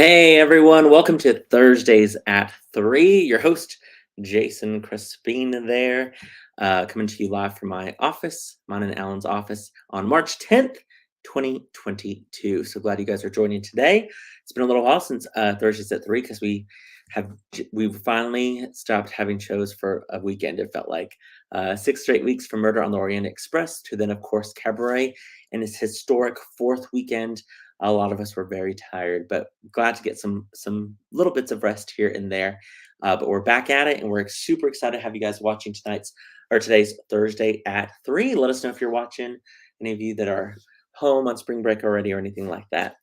Hey everyone, welcome to Thursdays at 3. Your host, Jason Crespin there, coming to you live from my office, mine and Alan's office, on March 10th, 2022. So glad you guys are joining today. It's been a little while since Thursdays at 3 because we finally stopped having shows for a weekend. It felt like 6 straight weeks from Murder on the Orient Express to then, of course, Cabaret and its historic fourth weekend. A lot of us were very tired, but glad to get some little bits of rest here and there. But we're back at it, and we're super excited to have you guys watching today's Thursday at 3. Let us know if you're watching. Any of you that are home on spring break already or anything like that.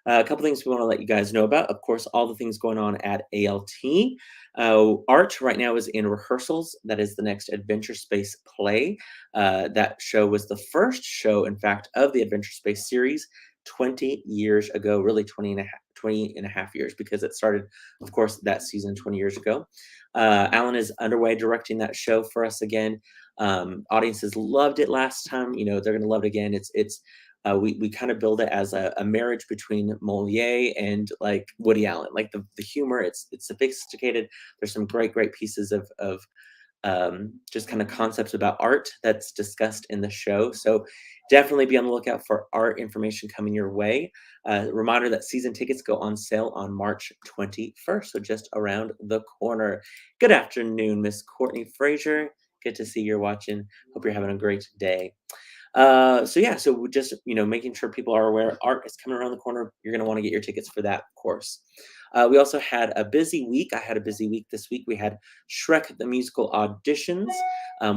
A couple things we want to let you guys know about. Of course, all the things going on at ALT. Art right now is in rehearsals. That is the next Adventure Space play. That show was the first show, in fact, of the Adventure Space series 20 years ago, really 20 and a half years, because it started, of course, that season 20 years ago. Alan is underway directing that show for us again. Audiences loved it last time. You know, they're going to love it again. We kind of build it as a marriage between Moliere and like Woody Allen, like the humor. It's sophisticated. There's some great pieces of just kind of concepts about art that's discussed in the show. So definitely be on the lookout for art information coming your way. Reminder that season tickets go on sale on March 21st, so just around the corner. Good afternoon, Miss Courtney Frazier. Good to see you're watching. Hope you're having a great day. So we're just, making sure people are aware art is coming around the corner. You're going to want to get your tickets for that, of course. We also had a busy week. I had a busy week this week. We had Shrek the musical auditions.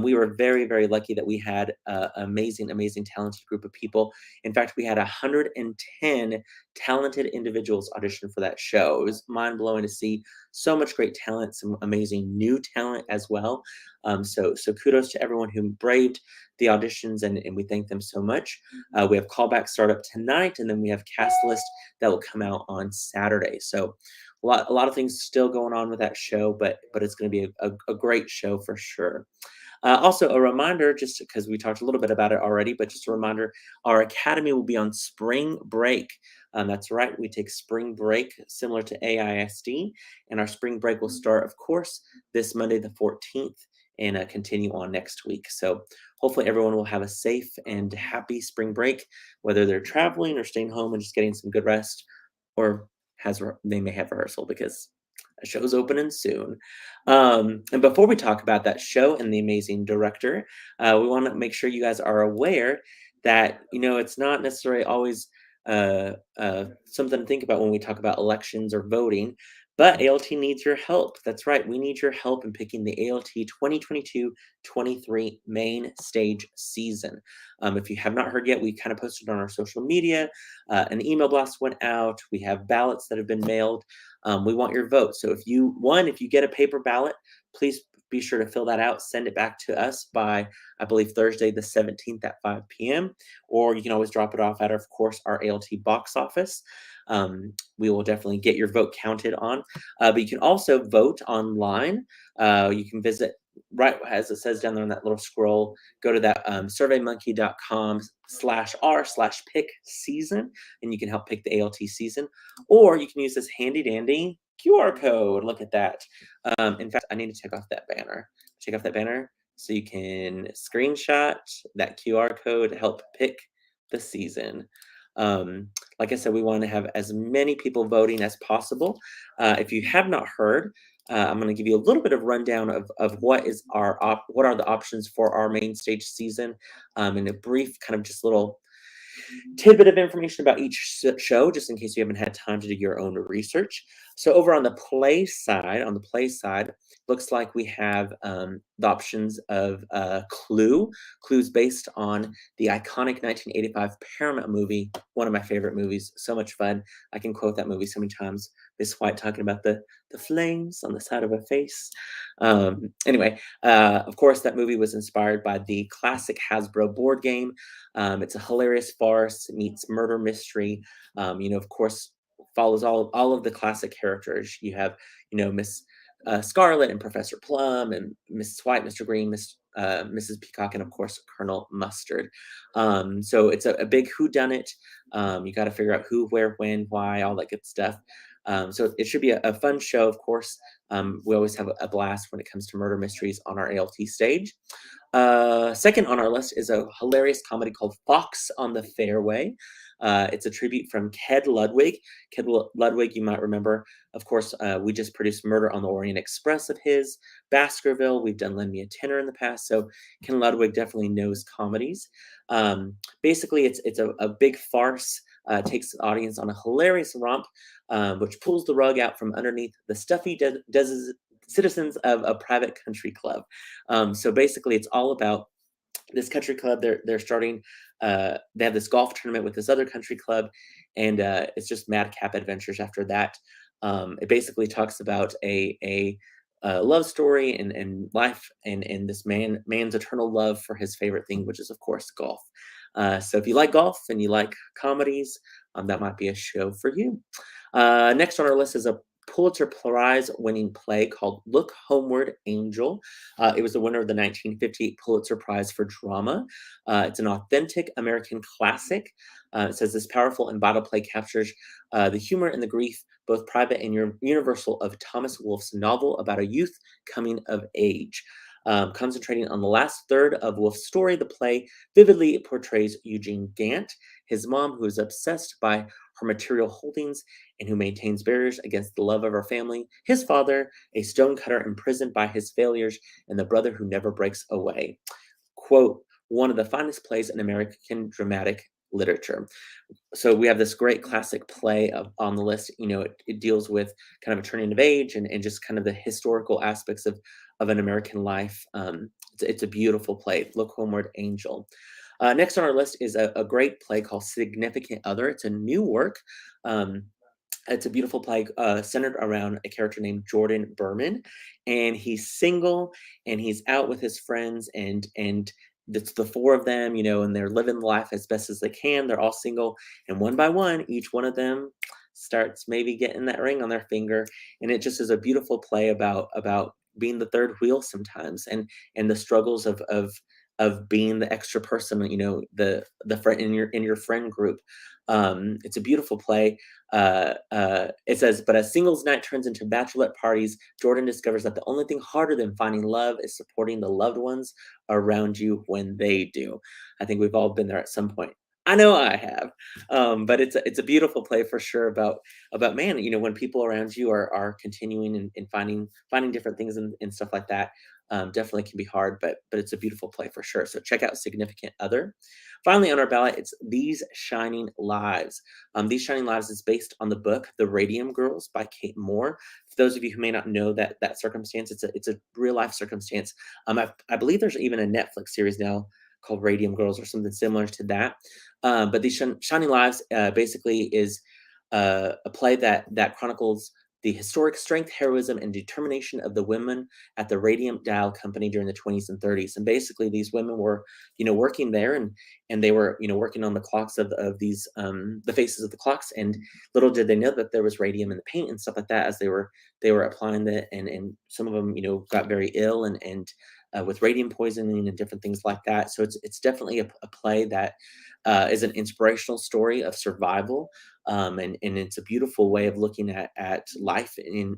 We were very lucky that we had an amazing talented group of people. In fact, we had 110 talented individuals audition for that show. It was mind-blowing to see so much great talent, some amazing new talent as well. So kudos to everyone who braved the auditions, and we thank them so much. We have callback startup tonight, and then we have cast list that will come out on Saturday. So a lot of things still going on with that show, but it's going to be a great show for sure. Also, a reminder, just because we talked a little bit about it already, but just a reminder, our Academy will be on spring break. That's right, we take spring break similar to AISD, and our spring break will start, of course, this Monday the 14th and continue on next week. So hopefully everyone will have a safe and happy spring break, whether they're traveling or staying home and just getting some good rest, or they may have rehearsal because a show's opening soon. And before we talk about that show and the amazing director, we want to make sure you guys are aware that, it's not necessarily always something to think about when we talk about elections or voting, but ALT needs your help. That's right. We need your help in picking the ALT 2022-23 main stage season. If you have not heard yet, we kind of posted on our social media. An email blast went out. We have ballots that have been mailed. We want your vote. So if you get a paper ballot, please be sure to fill that out. Send it back to us by, I believe, Thursday the 17th at 5 p.m. Or you can always drop it off at, of course, our ALT box office. We will definitely get your vote counted on. But you can also vote online. You can visit, right as it says down there on that little scroll, go to that surveymonkey.com/r/pick season, and you can help pick the ALT season. Or you can use this handy dandy QR code. Look at that. In fact, I need to check off that banner. So you can screenshot that QR code to help pick the season. Like I said, we want to have as many people voting as possible. If you have not heard, I'm going to give you a little bit of rundown of what are the options for our main stage season, and a brief kind of just little tidbit of information about each show, just in case you haven't had time to do your own research. So over on the play side, looks like we have the options of Clue. Clue's based on the iconic 1985 Paramount movie, one of my favorite movies. So much fun. I can quote that movie so many times. Miss White talking about the flames on the side of her face. Anyway, of course, that movie was inspired by the classic Hasbro board game. It's a hilarious farce, meets murder mystery. Of course, follows all of the classic characters. You have, Miss Scarlet and Professor Plum and Mrs. White, Mr. Green, Mrs. Peacock, and of course Colonel Mustard. So it's a big whodunit. You got to figure out who, where, when, why, all that good stuff. So it should be a fun show, of course. We always have a blast when it comes to murder mysteries on our ALT stage. Second on our list is a hilarious comedy called Fox on the Fairway. It's a tribute from Ked Ludwig. Ludwig, you might remember, of course, we just produced Murder on the Orient Express of his, Baskerville. We've done Lend Me a Tenor in the past, so Ken Ludwig definitely knows comedies. Basically, it's a big farce. Takes the audience on a hilarious romp, which pulls the rug out from underneath the stuffy citizens of a private country club. So basically, it's all about this country club. They're starting. They have this golf tournament with this other country club, and it's just madcap adventures after that. It basically talks about a love story and life and this man's eternal love for his favorite thing, which is of course golf. So if you like golf and you like comedies, that might be a show for you. Next on our list is a Pulitzer Prize winning play called Look Homeward, Angel. It was the winner of the 1958 Pulitzer Prize for Drama. It's an authentic American classic. It says this powerful and vital play captures the humor and the grief, both private and universal, of Thomas Wolfe's novel about a youth coming of age. Concentrating on the last third of Wolfe's story, the play vividly portrays Eugene Gant, his mom, who is obsessed by her material holdings and who maintains barriers against the love of her family, his father, a stonecutter imprisoned by his failures, and the brother who never breaks away. Quote, one of the finest plays in American dramatic literature. So we have this great classic play on the list. It deals with kind of a turning of age and just kind of the historical aspects of an American life. It's a beautiful play. Look Homeward, Angel. Next on our list is a great play called Significant Other. It's a new work. Um, it's a beautiful play centered around a character named Jordan Berman, and he's single and he's out with his friends, and it's the four of them, and they're living life as best as they can. They're all single, and one by one, each one of them starts maybe getting that ring on their finger, and it just is a beautiful play about being the third wheel sometimes, and the struggles of being the extra person, the friend in your friend group. It's a beautiful play. It says, but as singles night turns into bachelorette parties, Jordan discovers that the only thing harder than finding love is supporting the loved ones around you when they do. I think we've all been there at some point. I know I have. But it's a beautiful play for sure about man, when people around you are continuing and finding different things and stuff like that. Definitely can be hard, but it's a beautiful play for sure. So check out Significant Other. Finally, on our ballot, it's These Shining Lives. These Shining Lives is based on the book The Radium Girls by Kate Moore. For those of you who may not know that circumstance, it's a real life circumstance. I believe there's even a Netflix series now called Radium Girls or something similar to that. But These Shining Lives basically is a play that chronicles the historic strength, heroism, and determination of the women at the Radium Dial Company during the 20s and 30s. And basically, these women were, working there, and they were, working on the clocks of these the faces of the clocks. And little did they know that there was radium in the paint and stuff like that as they were applying it. And some of them, got very ill and with radium poisoning and different things like that. So it's definitely a play that is an inspirational story of survival, and it's a beautiful way of looking at life in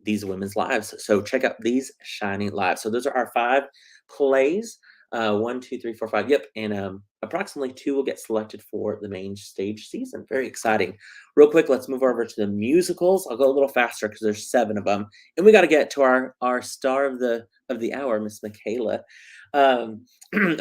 these women's lives. So check out These Shining Lives. So those are our 5 plays. 1, 2, 3, 4, 5. Yep, and approximately 2 will get selected for the main stage season. Very exciting. Real quick, let's move over to the musicals. I'll go a little faster because there's 7 of them, and we got to get to our star of the hour, Miss Mikayla.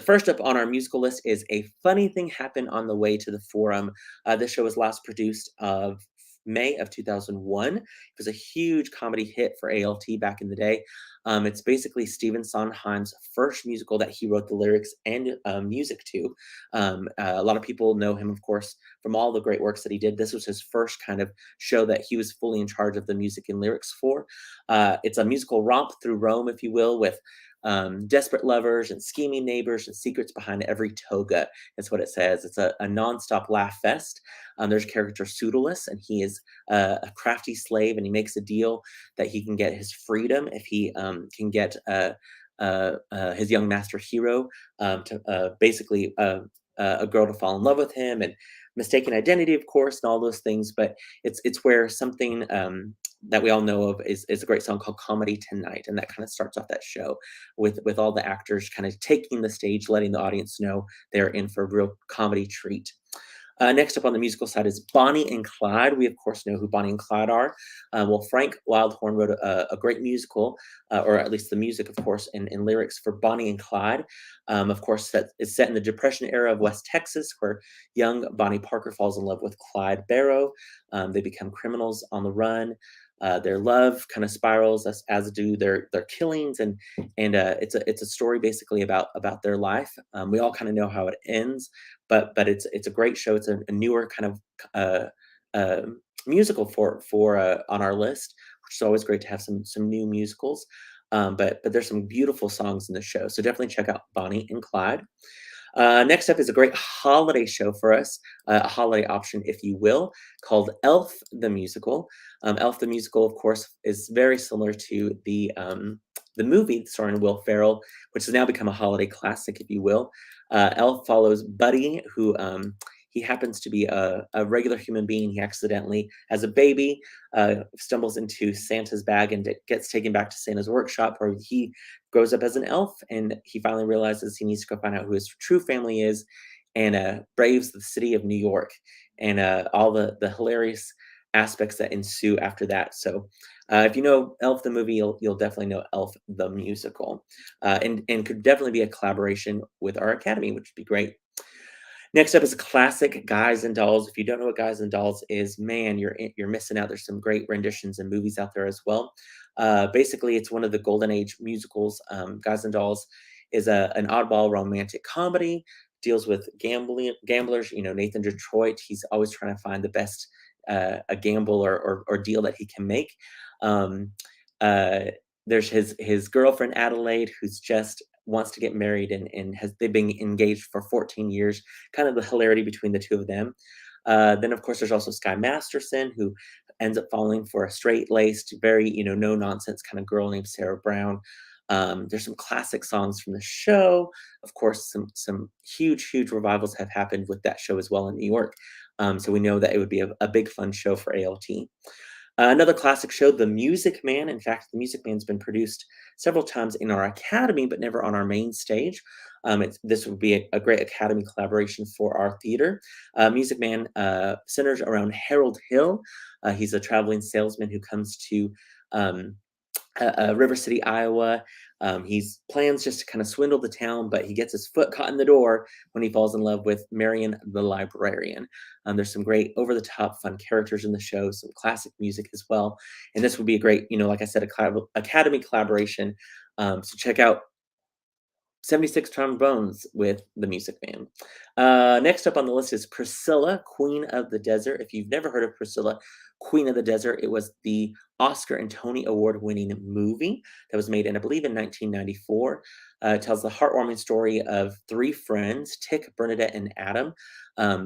First up on our musical list is A Funny Thing Happened on the Way to the Forum. This show was last produced of May of 2001. It was a huge comedy hit for ALT back in the day. It's basically Stephen Sondheim's first musical that he wrote the lyrics and music to. A lot of people know him, of course, from all the great works that he did. This was his first kind of show that he was fully in charge of the music and lyrics for. It's a musical romp through Rome, if you will, with desperate lovers and scheming neighbors and secrets behind every toga. That's what it says. It's a nonstop laugh fest. There's character Pseudolus, and he is a crafty slave, and he makes a deal that he can get his freedom if he can get his young master Hero to basically a girl to fall in love with him. And mistaken identity, of course, and all those things. But it's where something that we all know of is a great song called "Comedy Tonight," and that kind of starts off that show with all the actors kind of taking the stage, letting the audience know they're in for a real comedy treat. Next up on the musical side is Bonnie and Clyde. We, of course, know who Bonnie and Clyde are. Well, Frank Wildhorn wrote a great musical, or at least the music, of course, and lyrics for Bonnie and Clyde. Of course, that is set in the Depression era of West Texas, where young Bonnie Parker falls in love with Clyde Barrow. They become criminals on the run. Their love kind of spirals as do their killings, and it's a story basically about their life. We all kind of know how it ends, but it's a great show. It's a newer kind of uh, musical for on our list, which is always great to have some new musicals. But there's some beautiful songs in the show, so definitely check out Bonnie and Clyde. Next up is a great holiday show for us, a holiday option, if you will, called Elf the Musical. Elf the Musical, of course, is very similar to the movie starring Will Ferrell, which has now become a holiday classic, if you will. Elf follows Buddy, who he happens to be a regular human being. He accidentally, as a baby, stumbles into Santa's bag and gets taken back to Santa's workshop, where he grows up as an elf, and he finally realizes he needs to go find out who his true family is, and braves the city of New York, and all the hilarious aspects that ensue after that. So, if you know Elf the movie, you'll definitely know Elf the musical, and could definitely be a collaboration with our Academy, which would be great. Next up is a classic, Guys and Dolls. If you don't know what Guys and Dolls is, man, you're missing out. There's some great renditions and movies out there as well. Basically, it's one of the golden age musicals. Guys and Dolls is an oddball romantic comedy. Deals with gamblers. You know, Nathan Detroit. He's always trying to find the best a gamble or deal that he can make. Um, uh, there's his girlfriend Adelaide, who's just wants to get married, and has they've been engaged for 14 years. Kind of the hilarity between the two of them. Then of course there's also Sky Masterson, who ends up falling for a straight-laced, very no nonsense kind of girl named Sarah Brown. There's some classic songs from the show. Of course, some huge revivals have happened with that show as well in New York. So we know that it would be a big fun show for ALT. Another classic show, The Music Man. In fact, The Music Man's been produced several times in our academy, but never on our main stage. This would be a great academy collaboration for our theater. Music Man centers around Harold Hill. He's a traveling salesman who comes to um, River City, Iowa. He's plans just to kind of swindle the town, but he gets his foot caught in the door when he falls in love with Marion the librarian. There's some great over-the-top fun characters in the show, some classic music as well, and this would be a great, like I said, academy collaboration. So check out 76 Trombones with the Music Man. Next up on the list is Priscilla, Queen of the Desert. If you've never heard of Priscilla, Queen of the Desert, it was the Oscar and Tony Award winning movie that was made, I believe, in 1994. It tells the heartwarming story of three friends, Tick, Bernadette, and Adam.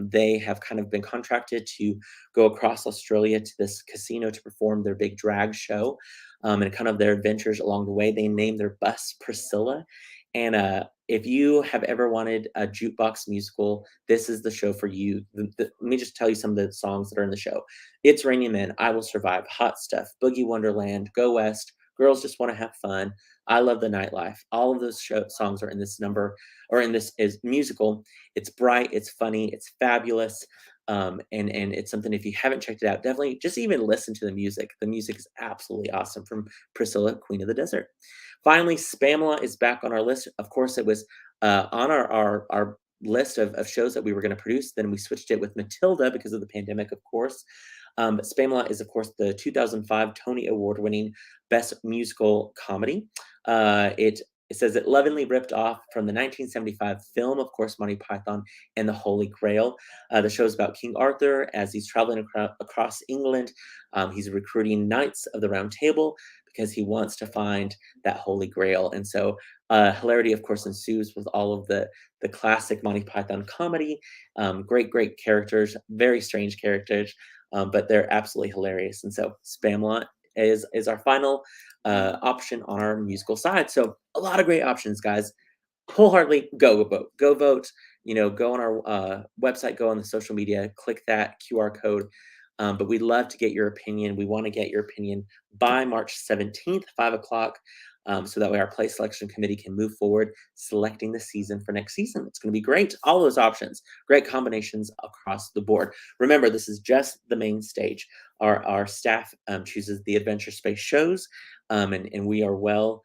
They have kind of been contracted to go across Australia to this casino to perform their big drag show. And kind of their adventures along the way. They named their bus Priscilla, and if you have ever wanted a jukebox musical, this is the show for you. Let me just tell you some of the songs that are in the show. It's Raining Men, I Will Survive, Hot Stuff, Boogie Wonderland, Go West, Girls Just Want to Have Fun, I Love the Nightlife. All of those songs are in this number, or in this is musical. It's bright, it's funny, it's fabulous. And it's something, if you haven't checked it out, definitely just even listen to the music. The music is absolutely awesome from Priscilla, Queen of the Desert. Finally, Spamalot is back on our list. Of course, it was on our list of shows that we were going to produce. Then we switched it with Matilda because of the pandemic, of course. But Spamalot is, of course, the 2005 Tony Award-winning Best Musical Comedy. It says it lovingly ripped off from the 1975 film, of course, Monty Python and the Holy Grail. The show is about King Arthur as he's traveling across England. He's recruiting knights of the Round Table because he wants to find that Holy Grail. And so hilarity, of course, ensues with all of the classic Monty Python comedy. Great characters, very strange characters, but they're absolutely hilarious. And so Spamalot is our final option on our musical side. So a lot of great options, guys. Wholeheartedly go vote. Go vote. go on our website, go on the social media, click that QR code. But we'd love to get your opinion. We want to get your opinion by March 17th, 5 o'clock. So that way our play selection committee can move forward selecting the season for next season. It's going to be great. All those options, great combinations across the board. Remember, this is just the main stage. Our staff chooses the adventure space shows, and we are well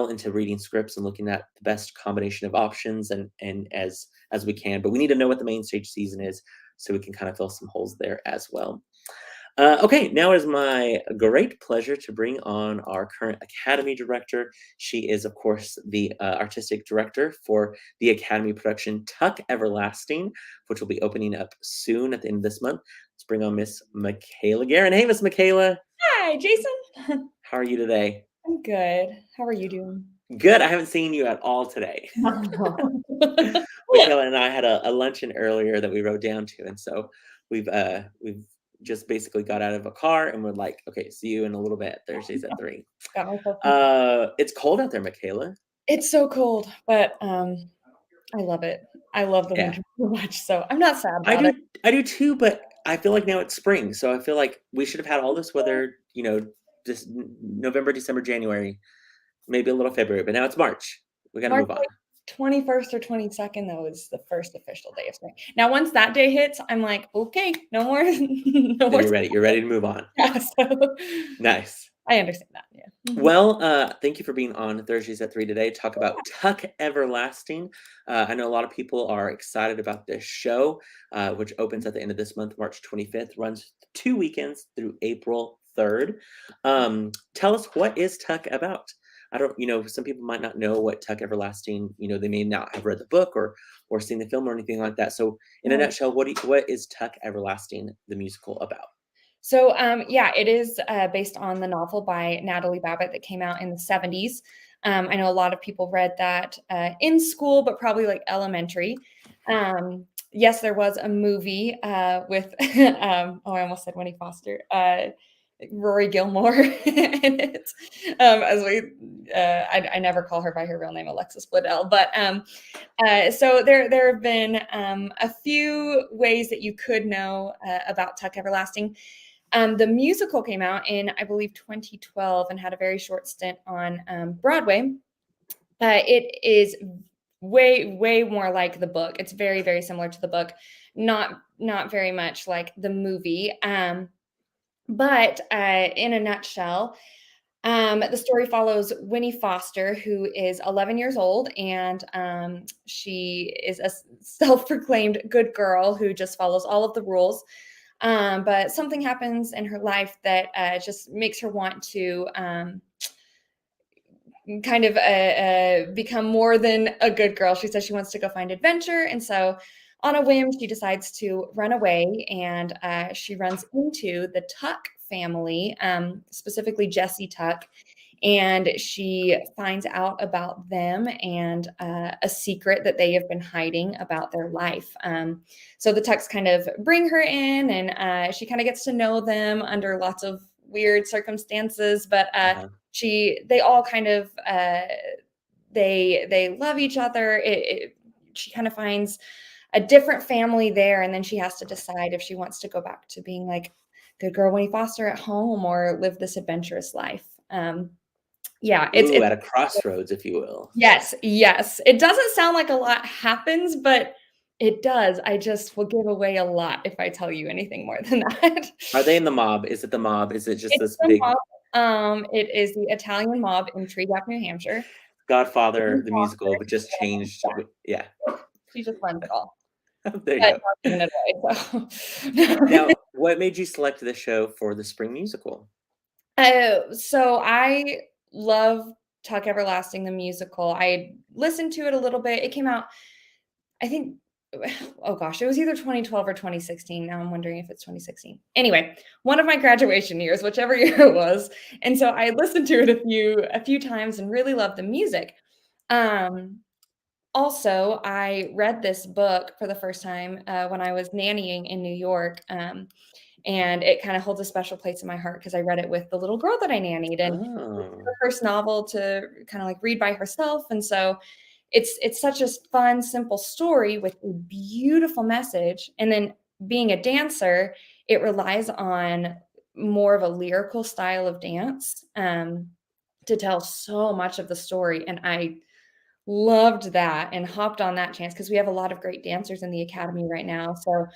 into reading scripts and looking at the best combination of options and as we can. But we need to know what the main stage season is so we can kind of fill some holes there as well. Okay, now it is my great pleasure to bring on our current Academy Director. She is, of course, the artistic director for the Academy production Tuck Everlasting, which will be opening up soon at the end of this month. Let's bring on Miss Mikayla Garren. Hey, Miss Mikayla. Hi, Jason. How are you today? I'm good. How are you doing? Good. I haven't seen you at all today. Mikayla and I had a luncheon earlier that we rode down to, and so we've just basically got out of a car and we're like, okay, see you in a little bit. Thursdays at 3. Got myself. It's cold out there, Mikayla. It's so cold, but I love it. I love the Yeah, winter so much, so I'm not sad I about it. do. I do too, but I feel like now it's spring, so I feel like we should have had all this weather, just November, December, January, maybe a little February, but now it's March. We got to March move on. like 21st or 22nd though is the first official day of spring. Now, once that day hits, I'm like, okay, no more, no Then more. you're ready. You're ready to move on. Yeah, so Nice. I understand that. Yeah. Well, thank you for being on Thursdays at 3 today. Talk about Tuck Everlasting. I know a lot of people are excited about this show, which opens at the end of this month, March 25th, runs 2 weekends through April 3rd. Tell us, what is Tuck about? I don't, some people might not know what Tuck Everlasting, they may not have read the book or seen the film or anything like that. So in a Right. nutshell, what is Tuck Everlasting, the musical, about? So, yeah, it is based on the novel by Natalie Babbitt that came out in the 70s. I know a lot of people read that in school, but probably like elementary. Yes, there was a movie with, oh, I almost said Winnie Foster, Rory Gilmore in it. As we, I never call her by her real name, Alexis Bledel. But so there have been a few ways that you could know about Tuck Everlasting. The musical came out in, I believe, 2012 and had a very short stint on Broadway. It is way more like the book. It's very, very similar to the book. Not very much like the movie. But in a nutshell, the story follows Winnie Foster, who is 11 years old, and she is a self-proclaimed good girl who just follows all of the rules. But something happens in her life that just makes her want to kind of become more than a good girl. She says she wants to go find adventure. And so on a whim, she decides to run away, and she runs into the Tuck family, specifically Jessie Tuck. And she finds out about them and a secret that they have been hiding about their life. So the Tucks kind of bring her in, and she kind of gets to know them under lots of weird circumstances. But Uh-huh. they all kind of they love each other. She kind of finds a different family there, and then she has to decide if she wants to go back to being like good girl Winnie Foster at home or live this adventurous life. Yeah, Ooh, it's at a crossroads, if you will. yes, yes. It doesn't sound like a lot happens, but it does. I just will give away a lot if I tell you anything more than that. Are they in the mob? Is it the mob? Is it just It's this the big mob. It is the Italian mob in Treegap, New Hampshire. Godfather, Winnie the musical, but just Foster, changed yeah, yeah. she just runs it all, There you but go. not in a way, so Now, what made you select this show for the spring musical? So I love Tuck Everlasting, the musical. I listened to it a little bit. It came out, I think, oh gosh, it was either 2012 or 2016. Now I'm wondering if it's 2016. Anyway, one of my graduation years, whichever year it was. And so I listened to it a few times and really loved the music. Um, Also, I read this book for the first time when I was nannying in New York. And it kind of holds a special place in my heart because I read it with the little girl that I nannied. And it was Oh. her first novel to kind of like read by herself. And so it's such a fun, simple story with a beautiful message. And then being a dancer, it relies on more of a lyrical style of dance to tell so much of the story. And I loved that and hopped on that chance because we have a lot of great dancers in the academy right now. So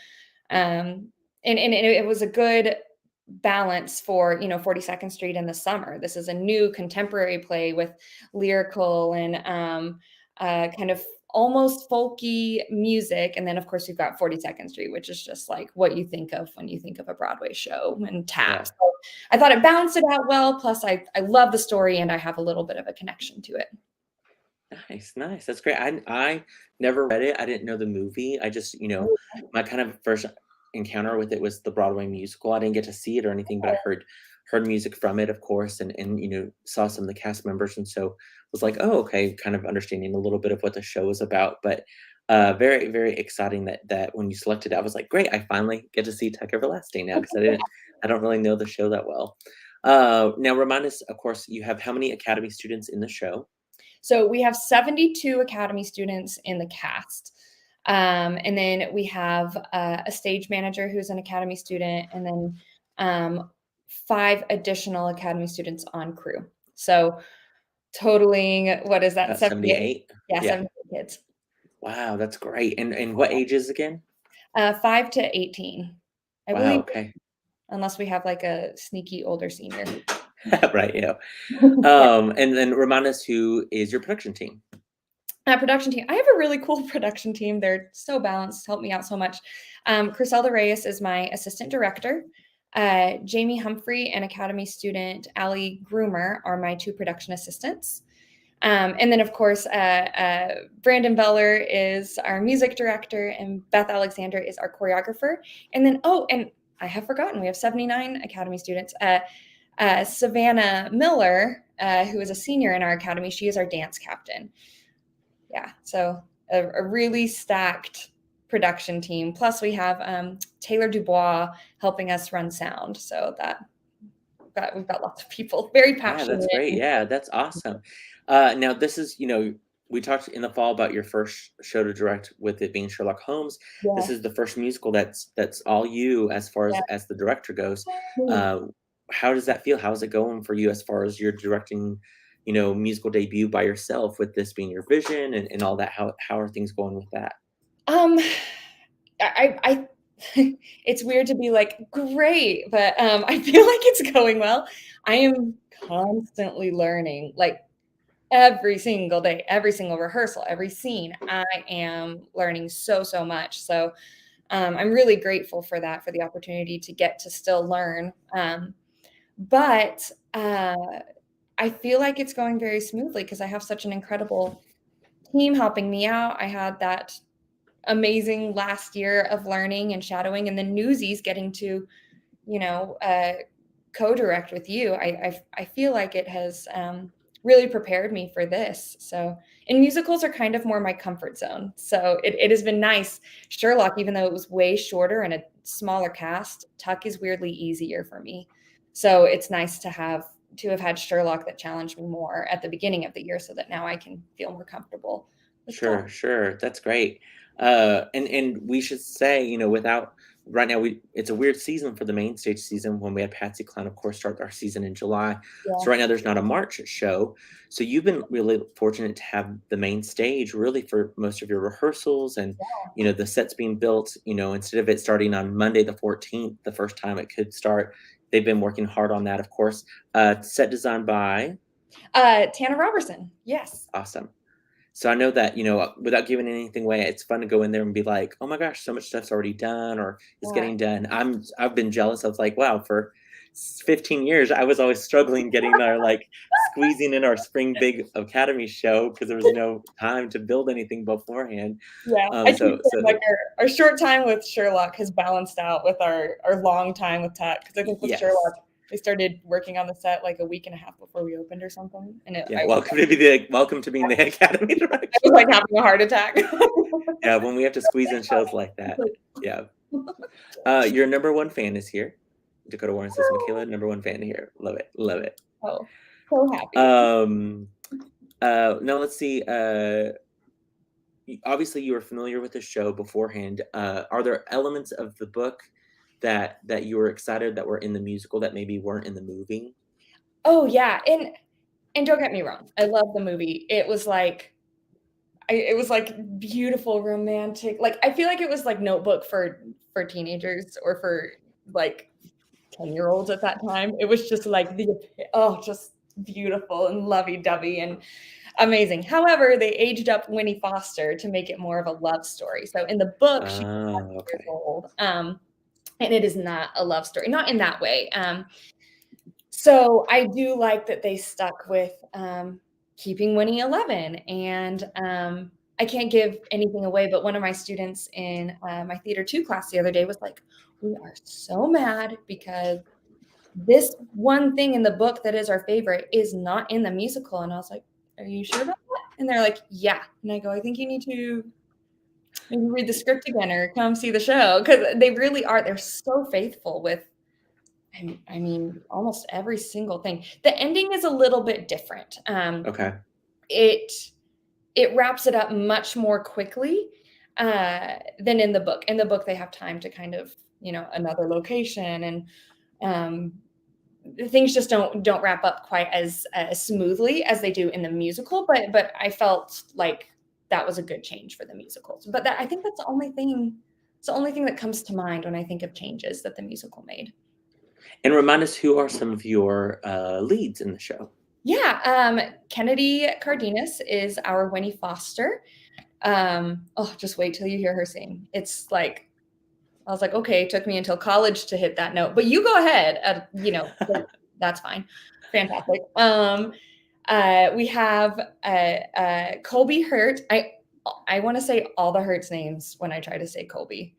and it was a good balance for 42nd Street in the summer. This is a new contemporary play with lyrical and kind of almost folky music, and then of course you've got 42nd Street, which is just like what you think of when you think of a Broadway show and tap. Yeah. So I thought it balanced it out well. Plus, I love the story and I have a little bit of a connection to it. Nice, nice. That's great. I never read it. I didn't know the movie. I just, my kind of first encounter with it was the Broadway musical. I didn't get to see it or anything, but I heard music from it, of course, and saw some of the cast members, and so was like, oh, okay, kind of understanding a little bit of what the show is about. But very, very exciting that when you selected it, I was like, great, I finally get to see Tuck Everlasting now because I don't really know the show that well. Now remind us, of course, you have how many Academy students in the show? So we have 72 Academy students in the cast. And then we have a stage manager who's an Academy student, and then 5 additional Academy students on crew. So totaling, what is that? 78? Yeah, Yeah. 78 kids. Wow, that's great. And what ages again? 5 to 18, I Wow, believe, okay. unless we have like a sneaky older senior. Right, yeah. Yeah. And then remind us who is your production team? Production team. I have a really cool production team. They're so balanced, help me out so much. Criselda Reyes is my assistant director. Jamie Humphrey and Academy student Allie Groomer are my 2 production assistants. And then, of course, Brandon Beller is our music director, and Beth Alexander is our choreographer. And then, and I have forgotten, we have 79 Academy students. Savannah Miller, who is a senior in our academy, she is our dance captain. Yeah, so a really stacked production team. Plus, we have Taylor Dubois helping us run sound. So we've got lots of people very Yeah, passionate. that's great. Yeah, that's awesome. Now this is, we talked in the fall about your first show to direct with it being Sherlock Holmes. This Yeah, is the first musical that's all you as far yeah. as the director goes. Uh, how does that feel? How's it going for you as far as your directing, musical debut by yourself with this being your vision and all that? How are things going with that? Um, I it's weird to be like, great, but I feel like it's going well. I am constantly learning, like every single day, every single rehearsal, every scene. I am learning so much. So I'm really grateful for that, for the opportunity to get to still learn. But I feel like it's going very smoothly because I have such an incredible team helping me out. I had that amazing last year of learning and shadowing, and then Newsies getting to, you know, uh, co-direct with you. I feel like it has really prepared me for this. So, and musicals are kind of more my comfort zone. So it has been nice. Sherlock, even though it was way shorter and a smaller cast, Tuck is weirdly easier for me. So it's nice to have had Sherlock that challenged me more at the beginning of the year, so that now I can feel more comfortable with Tuck. Sure, sure. That's great. And we should say, without right now, it's a weird season for the main stage season when we had Patsy Cline, of course, start our season in July. Yeah. So right now there's not a March show. So you've been really fortunate to have the main stage really for most of your rehearsals and the sets being built, instead of it starting on Monday the 14th, the first time it could start. They've been working hard on that, of course. Set designed by Tana Robertson. Yes. awesome. So I know that, without giving anything away, it's fun to go in there and be like, "Oh my gosh, so much stuff's already done or is Yeah. getting done." I've been jealous of like, wow, for 15 years I was always struggling getting our like squeezing in our spring big academy show because there was no time to build anything beforehand. Yeah, I keep So saying, like, our short time with Sherlock has balanced out with our long time with Tuck, because I think with yes. Sherlock, they started working on the set, like, a week and a half before we opened or something, and Yeah, welcome to being the Academy I Director. was, like, having a heart attack. Yeah, when we have to squeeze in shows like that. Yeah. Your number one fan is here. Dakota Warren says, Mikayla, number one fan here. Love it. Love it. Oh, so happy. Now let's see. obviously you were familiar with the show beforehand. Are there elements of the book that you were excited that were in the musical that maybe weren't in the movie? Oh, yeah, and don't get me wrong, I love the movie. It was, like, beautiful, romantic, like, I feel like it was, like, Notebook for teenagers or for, like, 10-year-olds at that time. It was just, like, just beautiful and lovey-dovey and amazing. However, they aged up Winnie Foster to make it more of a love story. So in the book, she's 11 Oh, years okay. old, and it is not a love story, not in that way. So I do like that they stuck with, keeping Winnie 11, and, I can't give anything away, but one of my students in, my Theater 2 class the other day was like, "We are so mad because this one thing in the book that is our favorite is not in the musical," and I was like, "Are you sure about that?" And they're like, "Yeah." And I go, "I think you need to maybe read the script again or come see the show," because they really are, they're so faithful with, I mean, almost every single thing. The ending is a little bit different. Okay. It it wraps it up much more quickly, than in the book. In the book, they have time to kind of, another location, and, um, things just don't wrap up quite as smoothly as they do in the musical, but I felt like that was a good change for the musicals. But I think it's the only thing that comes to mind when I think of changes that the musical made. And remind us who are some of your leads in the show? Yeah, Kennedy Cardenas is our Winnie Foster. Oh, just wait till you hear her sing. It's like I was like, "Okay, it took me until college to hit that note, but you go ahead, that's fine." Fantastic. We have, Colby Hurt. I wanna say all the Hurts names when I try to say Colby,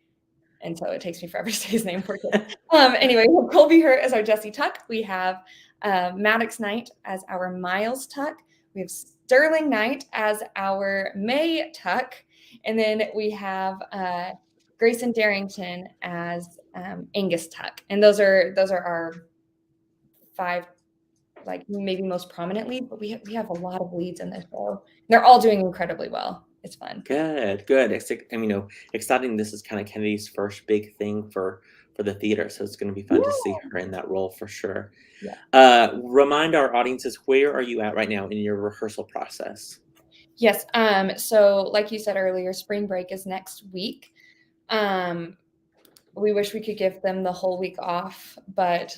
and so it takes me forever to say his name for kids. Anyway, we have Colby Hurt as our Jesse Tuck. We have, Maddox Knight as our Miles Tuck. We have Sterling Knight as our May Tuck, and then we have, Grayson Darrington as, Angus Tuck, and those are our 5, like, maybe most prominent lead, but we have a lot of leads in this show. They're all doing incredibly well. It's fun. Good, good. I mean, exciting. This is kind of Kennedy's first big thing for the theater, so it's going to be fun to see Yeah. her in that role for sure. Yeah. Remind our audiences, where are you at right now in your rehearsal process? Yes, so like you said earlier, spring break is next week. Um, we wish we could give them the whole week off, but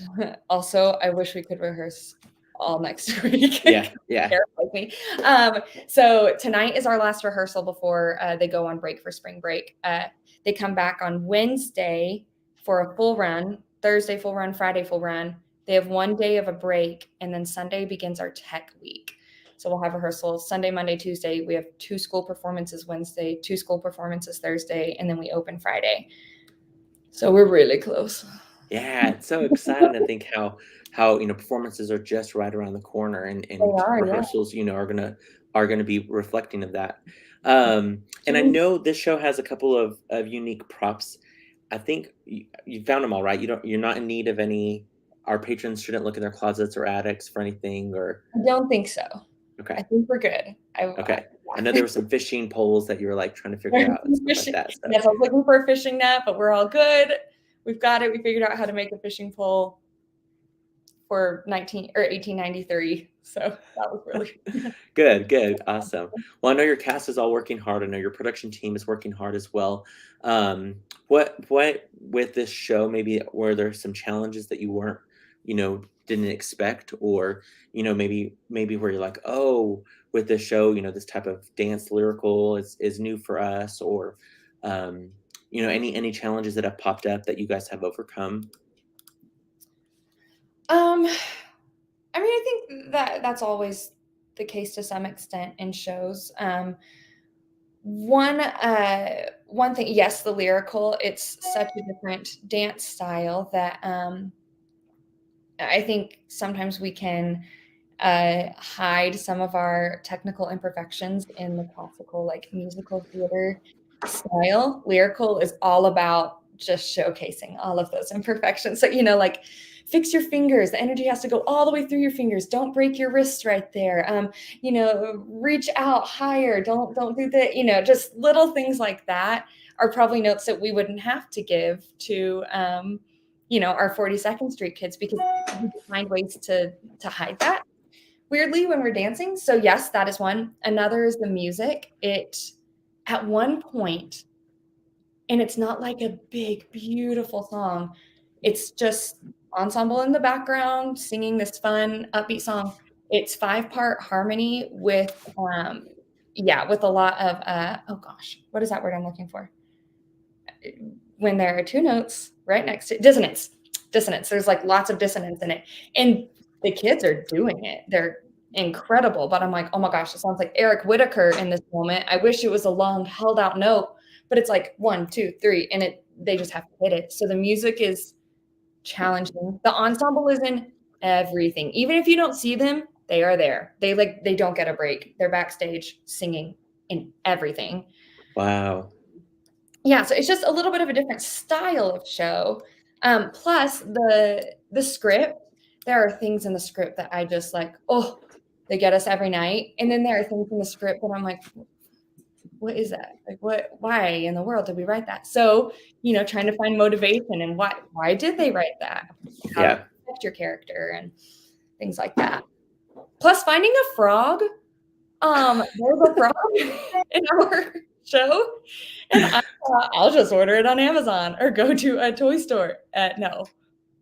also I wish we could rehearse all next week. Yeah, yeah. Terrifies me. So tonight is our last rehearsal before they go on break for spring break. They come back on Wednesday for a full run, Thursday full run, Friday full run. They have one day of a break, and then Sunday begins our tech week. So we'll have rehearsals Sunday, Monday, Tuesday. We have 2 school performances Wednesday, 2 school performances Thursday, and then we open Friday. So we're really close. Yeah, it's so exciting to think how performances are just right around the corner, They and are, yeah. rehearsals are gonna be reflecting of that. And I Absolutely. know this show has a couple of unique props. I think you found them all right. You're not in need of any. Our patrons shouldn't look in their closets or attics for anything, or I don't think so. I okay, think we're good. okay. I know Yeah. there were some fishing poles that you were like trying to figure out and stuff like Fishing. that. So Yes, I was looking for a fishing net, but we're all good. We've got it. We figured out how to make a fishing pole for 1893. So that was really good, good, awesome. Well, I know your cast is all working hard. I know your production team is working hard as well. What with this show, maybe were there some challenges that you weren't, didn't expect, or maybe where you're like, oh, with this show, this type of dance lyrical is new for us, or any challenges that have popped up that you guys have overcome. Um, I mean, I think that that's always the case to some extent in shows. One thing, yes, the lyrical, it's such a different dance style that I think sometimes we can hide some of our technical imperfections in the classical, like musical theater style. Lyrical is all about just showcasing all of those imperfections. So, like fix your fingers. The energy has to go all the way through your fingers. Don't break your wrists right there. Reach out higher. Don't do that. Just little things like that are probably notes that we wouldn't have to give to, our 42nd Street kids, because we find ways to hide that weirdly when we're dancing. So yes, that is one. Another is the music. At one point, and it's not like a big, beautiful song. It's just ensemble in the background singing this fun, upbeat song. It's 5-part harmony with a lot of oh gosh, what is that word I'm looking for? When there are two notes right next to dissonance. There's like lots of dissonance in it. And the kids are doing it. They're incredible. But I'm like, oh my gosh, it sounds like Eric Whitacre in this moment. I wish it was a long held out note, but it's like 1, 2, 3, and they just have to hit it. So the music is challenging. The ensemble is in everything. Even if you don't see them, they are there. They don't get a break. They're backstage singing in everything. Wow. Yeah, so it's just a little bit of a different style of show. Plus the script, there are things in the script that I just like, oh, they get us every night. And then there are things in the script that I'm like, what is that? Like, why in the world did we write that? So, trying to find motivation and why did they write that? How to affect your character and things like that. Plus finding a frog. There's a frog in our show, and I'll just order it on Amazon or go to a toy store. No,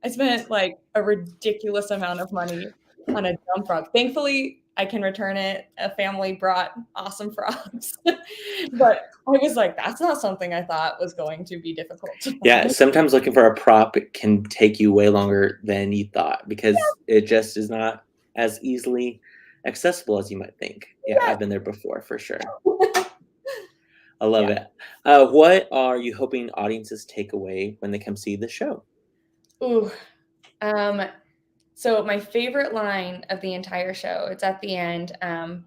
I spent like a ridiculous amount of money on a dumb frog. Thankfully, I can return it. A family brought awesome frogs, but I was like, that's not something I thought was going to be difficult to find. Yeah, sometimes looking for a prop, it can take you way longer than you thought, because it just is not as easily accessible as you might think. Yeah, I've been there before for sure. I love it. What are you hoping audiences take away when they come see the show? Ooh, so my favorite line of the entire show, it's at the end.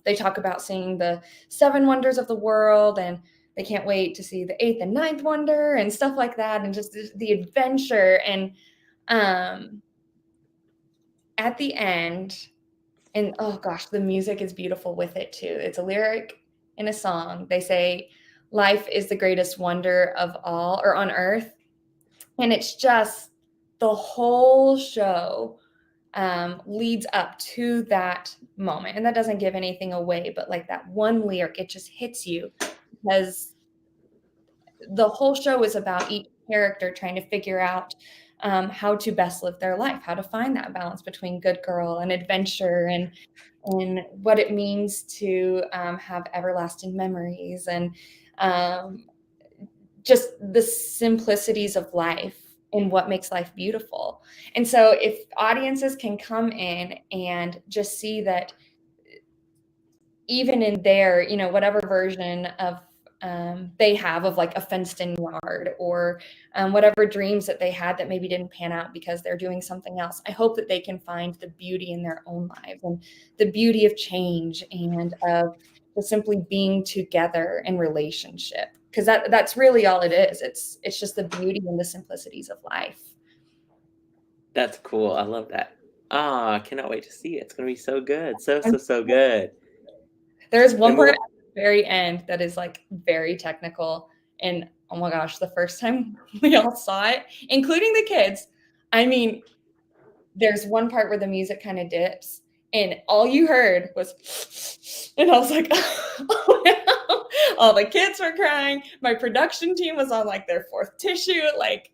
They talk about seeing the 7 wonders of the world, and they can't wait to see the 8th and 9th wonder and stuff like that, and just the adventure. And at the end, and oh gosh, the music is beautiful with it too. It's a lyric in a song. They say, life is the greatest wonder of all, or on earth. And it's just the whole show leads up to that moment. And that doesn't give anything away, but like that one lyric, it just hits you, because the whole show is about each character trying to figure out how to best live their life, how to find that balance between good girl and adventure, and what it means to have everlasting memories, and just the simplicities of life and what makes life beautiful. And so if audiences can come in and just see that even in their, whatever version of they have of like a fenced-in yard, or whatever dreams that they had that maybe didn't pan out because they're doing something else, I hope that they can find the beauty in their own lives, and the beauty of change, and of just simply being together in relationship, because that's really all it is. It's just the beauty and the simplicities of life. That's cool. I love that. I cannot wait to see it. It's going to be so good. So good. There's one part at the very end that is like very technical, and oh my gosh, the first time we all saw it, including the kids, I mean, there's one part where the music kind of dips, and all you heard was, and I was like, oh no. All the kids were crying. My production team was on like their 4th tissue. Like,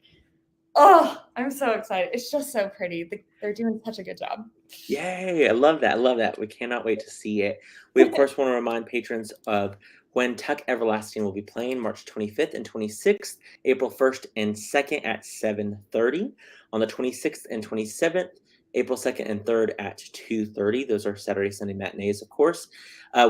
oh, I'm so excited. It's just so pretty. They're doing such a good job. Yay, I love that. I love that. We cannot wait to see it. We, of course, want to remind patrons of when Tuck Everlasting will be playing March 25th and 26th, April 1st and 2nd at 7:30. On the 26th and 27th, April 2nd and 3rd at 2:30. Those are Saturday, Sunday matinees, of course.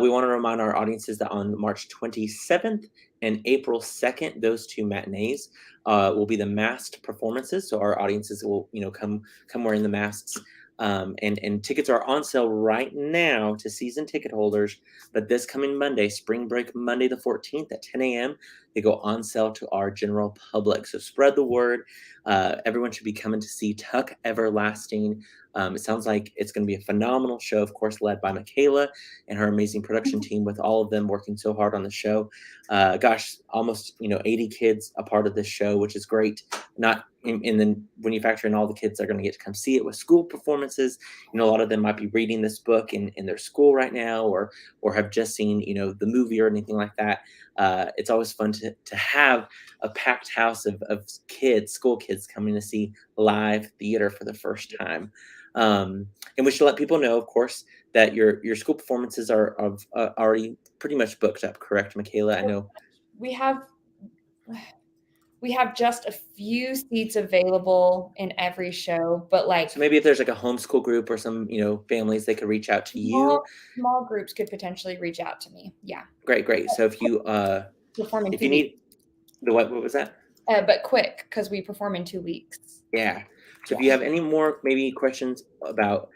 We want to remind our audiences that on March 27th and April 2nd, those 2 matinees will be the masked performances. So our audiences will, come wearing the masks. And tickets are on sale right now to season ticket holders. But this coming Monday, Spring Break Monday the 14th at 10 a.m., they go on sale to our general public. So spread the word. Everyone should be coming to see Tuck Everlasting. It sounds like it's going to be a phenomenal show, of course, led by Mikayla and her amazing production team, with all of them working so hard on the show. Gosh, almost 80 kids a part of this show, which is great. Not and then when you factor in all the kids that are going to get to come see it with school performances, a lot of them might be reading this book in their school right now, or have just seen the movie or anything like that. It's always fun to have a packed house of kids, school kids, coming to see live theater for the first time. And we should let people know, of course, that your school performances are already pretty much booked up, correct, Mikayla? I know we have just a few seats available in every show, but so maybe if there's like a homeschool group or some families, they could reach out to you. Small groups could potentially reach out to me. Yeah. Great. So if you perform in if 2 you weeks. need the what was that? But quick, because we perform in 2 weeks. Yeah. So if you have any more maybe questions about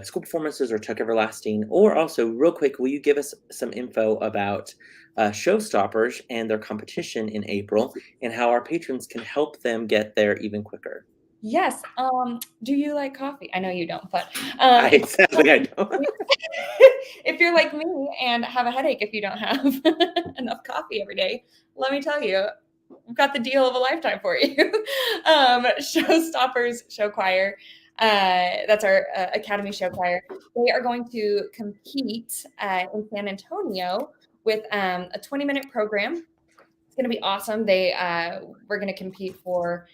school performances or Tuck Everlasting, or also real quick, will you give us some info about Showstoppers and their competition in April, and how our patrons can help them get there even quicker? Yes. Do you like coffee? I know you don't, but Sadly, I don't. if you're like me and have a headache if you don't have enough coffee every day, let me tell you, we've got the deal of a lifetime for you. Showstoppers Show Choir. That's our Academy Show Choir. They are going to compete in San Antonio with a 20-minute program. It's going to be awesome. We're going to compete for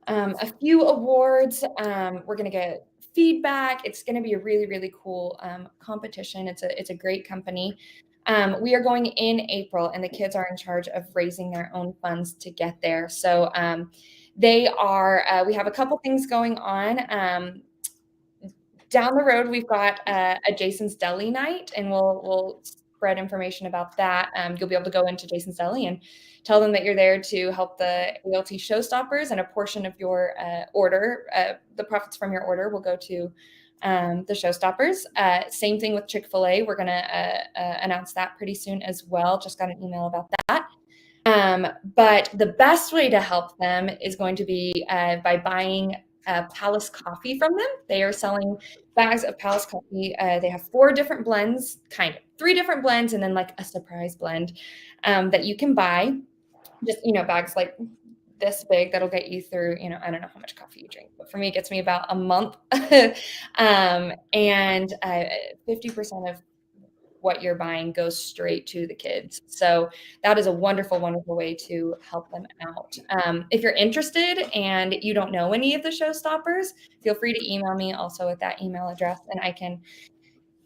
a few awards. We're going to get feedback. It's going to be a really, really cool competition. It's a great company. We are going in April, and the kids are in charge of raising their own funds to get there. So we have a couple things going on. Down the road, we've got a Jason's Deli night, and we'll spread information about that. You'll be able to go into Jason's Deli and tell them that you're there to help the ALT Showstoppers, and a portion of your order, the profits from your order, will go to the Showstoppers. Same thing with Chick-fil-A. We're going to announce that pretty soon as well. Just got an email about that. But the best way to help them is going to be by buying Palace coffee from them. They are selling bags of Palace coffee. They have 4 different blends, 3 different blends, and then like a surprise blend that you can buy. Just, bags like this big that'll get you through, I don't know how much coffee you drink, but for me, it gets me about a month. And 50% of what you're buying goes straight to the kids. So that is a wonderful, wonderful way to help them out. If you're interested and you don't know any of the Showstoppers, feel free to email me also at that email address, and I can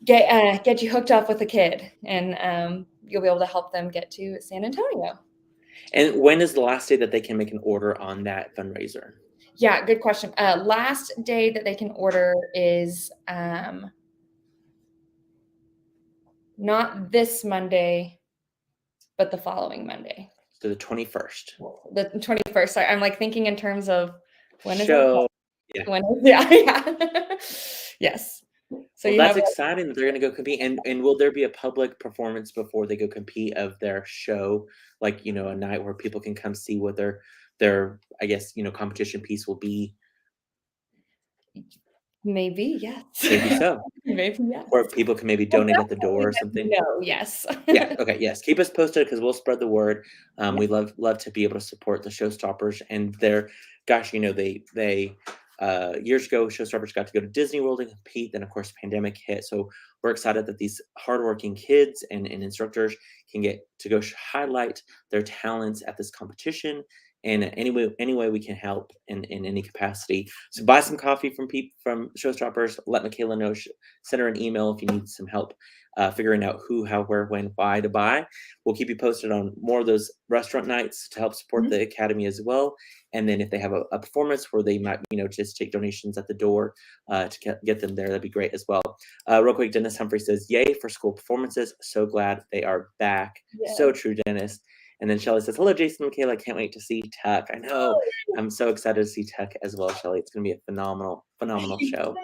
get you hooked up with a kid, and you'll be able to help them get to San Antonio. And when is the last day that they can make an order on that fundraiser? Yeah, good question. Last day that they can order is not this Monday, but the following Monday. So the 21st. The 21st. Sorry, I'm like thinking in terms of when is show. it? Yeah. Yes. So that's exciting that they're going to go compete. And will there be a public performance before they go compete of their show, like a night where people can come see what their I guess competition piece will be? Maybe, yes. Maybe so. Maybe, yes. Or people can maybe donate at the door or something. No, yes. Yeah. Okay. Yes. Keep us posted, because we'll spread the word. We love to be able to support the Showstoppers, and their, gosh, they years ago, Showstoppers got to go to Disney World and compete. Then, of course, pandemic hit. So we're excited that these hardworking kids and instructors can get to go highlight their talents at this competition. And any way we can help in any capacity. So buy some coffee from Showstoppers. Let Mikayla know. Send her an email if you need some help figuring out who, how, where, when, why to buy. We'll keep you posted on more of those restaurant nights to help support the Academy as well. And then if they have a performance where they might, just take donations at the door to get them there, that'd be great as well. Real quick, Dennis Humphrey says, "Yay for school performances. So glad they are back." Yeah. So true, Dennis. And then Shelly says, "Hello, Jason and Mikayla. Can't wait to see Tuck." I know. I'm so excited to see Tuck as well, Shelly. It's going to be a phenomenal show.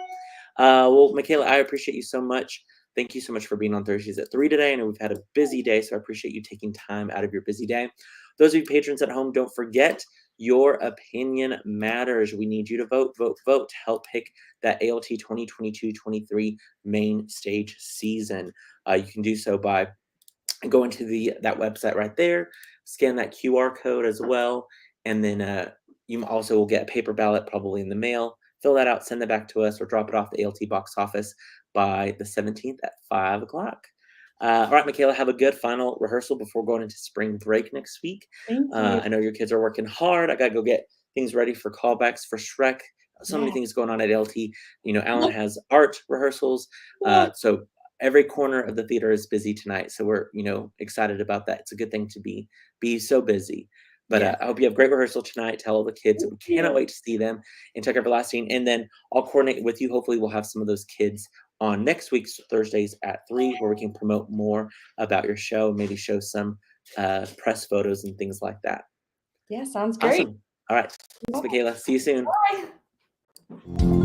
Well, Mikayla, I appreciate you so much. thank you so much for being on Thursdays at 3 today. I know we've had a busy day, so I appreciate you taking time out of your busy day. Those of you patrons at home, don't forget, your opinion matters. We need you to vote, vote, vote to help pick that ALT 2022-23 main stage season. You can do so by going to that website right there, scan that QR code as well, and then you also will get a paper ballot probably in the mail. Fill that out, send that back to us, or drop it off the ALT box office by the 17th at 5 o'clock. All right, Mikayla, have a good final rehearsal before going into spring break next week. Thank you. I know your kids are working hard. I got to go get things ready for callbacks for Shrek. So many things going on at ALT. Alan has art rehearsals. So every corner of the theater is busy tonight. So we're, excited about that. It's a good thing to be so busy. But I hope you have great rehearsal tonight. Tell all the kids that we cannot wait to see them in Tuck Everlasting. And then I'll coordinate with you. Hopefully we'll have some of those kids on next week's Thursdays at 3, where we can promote more about your show, maybe show some press photos and things like that. Yeah, sounds great. Awesome. All right. Thanks, Mikayla. See you soon. Bye.